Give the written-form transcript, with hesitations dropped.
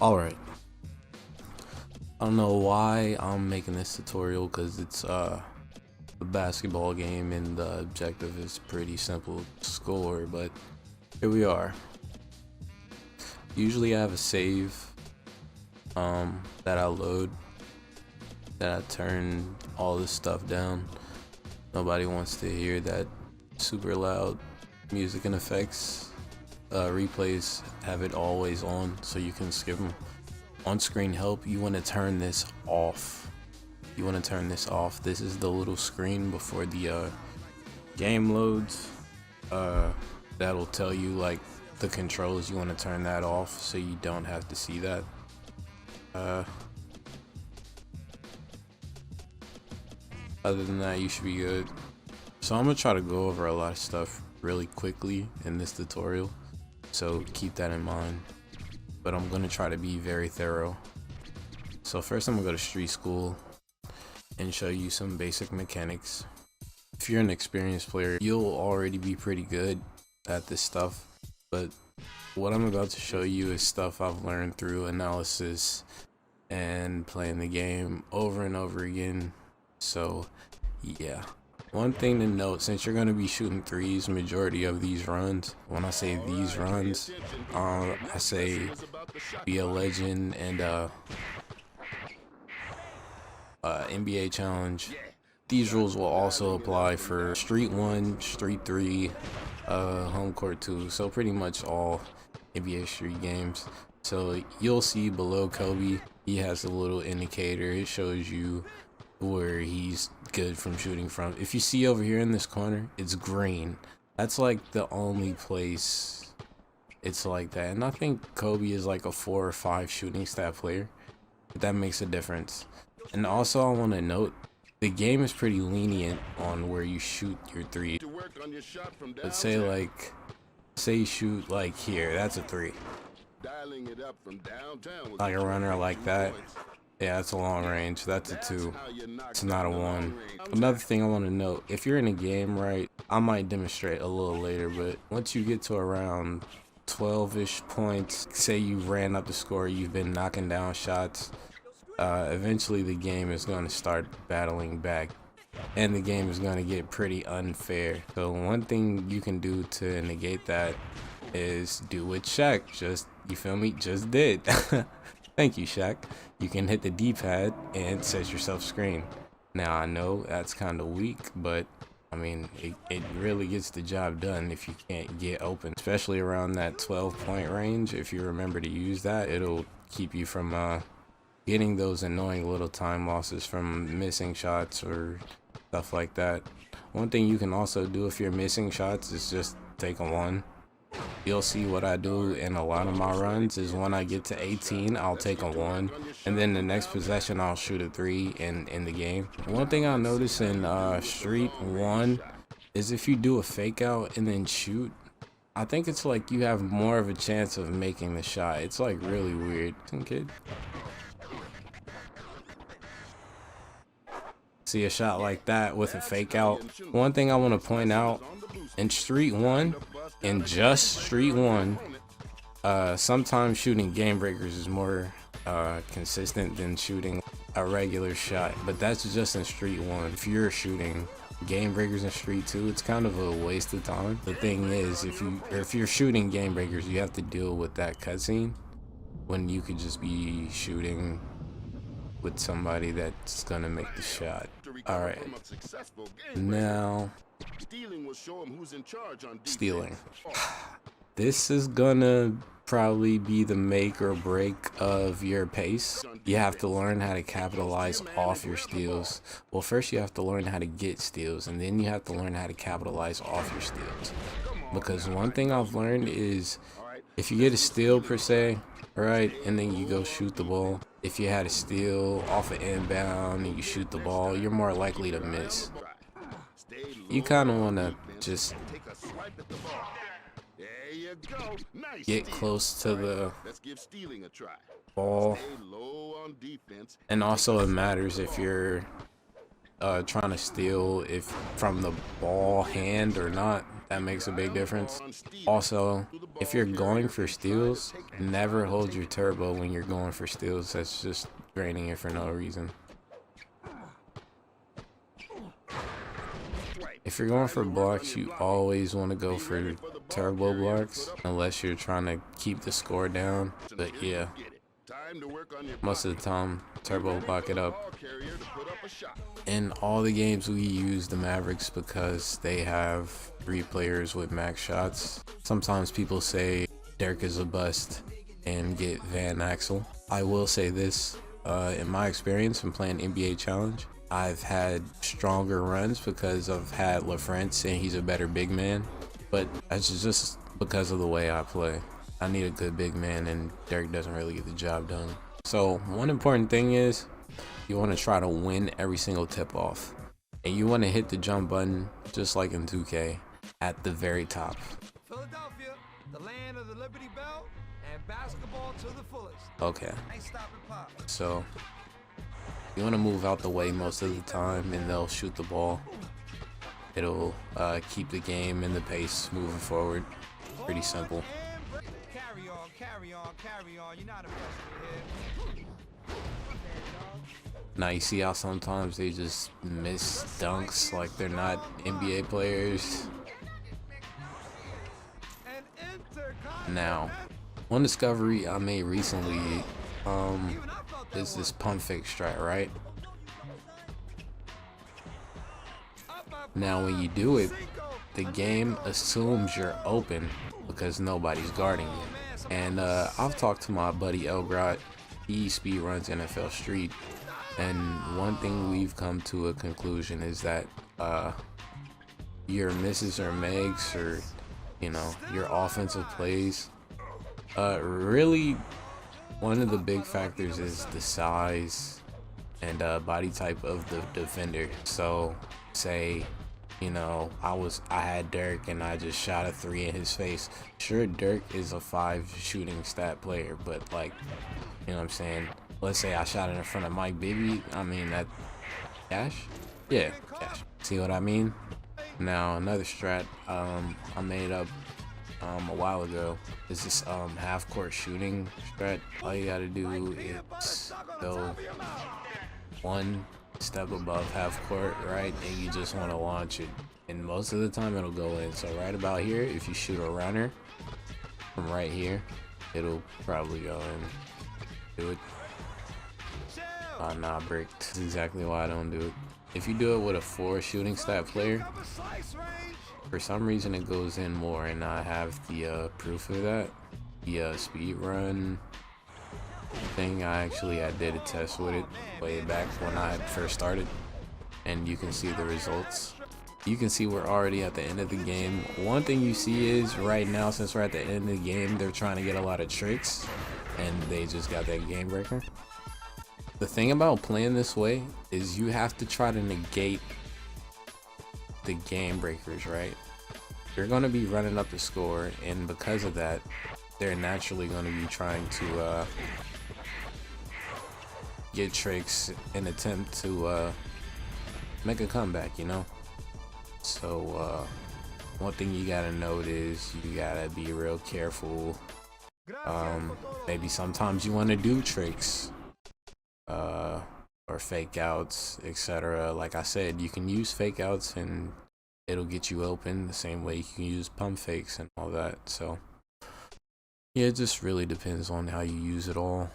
Alright, I don't know why I'm making this tutorial because it's a basketball game and the objective is pretty simple to score, but here we are. Usually I have a save that I load, that I turn all this stuff down. Nobody wants to hear that super loud music and effects. Replays have it always on so you can skip them. On screen help, you want to turn this off. This is the little screen before the game loads. That'll tell you like the controls. You want to turn that off so you don't have to see that. Other than that, you should be good. So I'm gonna try to go over a lot of stuff really quickly in this tutorial, so keep that in mind. But I'm gonna try to be very thorough. So first I'm gonna go to street school and show you some basic mechanics. If you're an experienced player, you'll already be pretty good at this stuff, but what I'm about to show you is stuff I've learned through analysis and playing the game over and over again. So yeah, one thing to note, since you're going to be shooting threes majority of these runs, when I say these runs, I say be a legend and NBA challenge. These rules will also apply for Street 1, Street 3, Home Court 2, so pretty much all NBA Street games. So you'll see below Kobe, he has a little indicator. It shows you where he's good from shooting from. If you see over here in this corner, it's green. That's like the only place it's like that. And I think Kobe is like a 4 or 5 shooting stat player, but that makes a difference. And also I want to note, the game is pretty lenient on where you shoot your three. But say you shoot like here, that's a 3. Like a runner like that, yeah, that's a long range. That's a 2. It's not a 1. Another thing I want to note, if you're in a game, right, I might demonstrate a little later, but once you get to around 12-ish points, say you ran up the score, you've been knocking down shots, eventually the game is going to start battling back, and the game is going to get pretty unfair. So one thing you can do to negate that is do what Shaq just did. Thank you, Shaq. You can hit the D-pad and set yourself screen. Now I know that's kind of weak, but I mean it really gets the job done if you can't get open, especially around that 12-point range. If you remember to use that, it'll keep you from getting those annoying little time losses from missing shots or stuff like that. One thing you can also do if you're missing shots is just take a 1. You'll see what I do in a lot of my runs is when I get to 18, I'll take a 1, and then the next possession I'll shoot a 3 in the game. One thing I notice in Street 1 is if you do a fake out and then shoot, I think it's like you have more of a chance of making the shot. It's like really weird. Kid. See a shot like that with a fake out. One thing I want to point out, in Street 1, in just Street 1, sometimes shooting game breakers is more consistent than shooting a regular shot, but that's just in Street 1. If you're shooting game breakers in Street 2, it's kind of a waste of time. The thing is, if you're shooting game breakers, you have to deal with that cutscene when you could just be shooting with somebody that's gonna make the shot. Alright, now stealing. This is gonna probably be the make or break of your pace. You have to learn how to capitalize off your steals. Well, first you have to learn how to get steals, and then you have to learn how to capitalize off your steals. Because one thing I've learned is if you get a steal per se, right, and then you go shoot the ball, if you had a steal off an inbound and you shoot the ball, you're more likely to miss. You kind of want to just get close to the ball, and also it matters if you're trying to steal if from the ball hand or not. That makes a big difference. Also, if you're going for steals, never hold your turbo when you're going for steals. That's just draining it for no reason. If you're going for blocks, you always want to go for turbo blocks unless you're trying to keep the score down. But yeah, most of the time, turbo block it up. In all the games we use the Mavericks because they have 3 players with max shots. Sometimes people say Dirk is a bust and get Van Axel. I will say this, in my experience in playing NBA Challenge, I've had stronger runs because I've had LaFrance and he's a better big man, but that's just because of the way I play. I need a good big man and Dirk doesn't really get the job done. So one important thing is you want to try to win every single tip off, and you want to hit the jump button just like in 2K at the very top. Philadelphia, the land of the Liberty Bell and basketball to the fullest. Okay, so you want to move out the way most of the time and they'll shoot the ball. It'll keep the game and the pace moving forward. Pretty simple. Carry on, carry on, carry on. You're not impressed here. Now you see how sometimes they just miss dunks like they're not NBA players. Now, one discovery I made recently is this pump fake strat, right? Now when you do it, the game assumes you're open because nobody's guarding you. And I've talked to my buddy Elgrot. He speedruns NFL Street, and one thing we've come to a conclusion is that your misses or makes, or you know, your offensive plays, really one of the big factors is the size and body type of the defender. So say, you know, I had Dirk and I just shot a 3 in his face. Sure, Dirk is a 5 shooting stat player, but like, you know what I'm saying? Let's say I shot it in front of Mike Bibby. I mean, that cash? Yeah, cash. See what I mean? Now another strat I made up a while ago is this half court shooting strat. All you gotta do is go 1 step above half court, right, and you just want to launch it, and most of the time it'll go in. So right about here, if you shoot a runner from right here, it'll probably go in. Do it. Nah, bricked. That's exactly why I don't do it. If you do it with a 4 shooting stat player, for some reason it goes in more, and I have the proof of that. The speed run thing, I did a test with it way back when I first started, and you can see the results. You can see we're already at the end of the game. One thing you see is right now, since we're at the end of the game, they're trying to get a lot of tricks, and they just got that game breaker. The thing about playing this way is you have to try to negate the game breakers, right? You're going to be running up the score, and because of that, they're naturally going to be trying to get tricks and attempt to make a comeback, you know? So one thing you gotta note is you gotta be real careful. Maybe sometimes you want to do tricks or fake outs, etc. Like I said, you can use fake outs and it'll get you open the same way you can use pump fakes and all that. So yeah, it just really depends on how you use it all.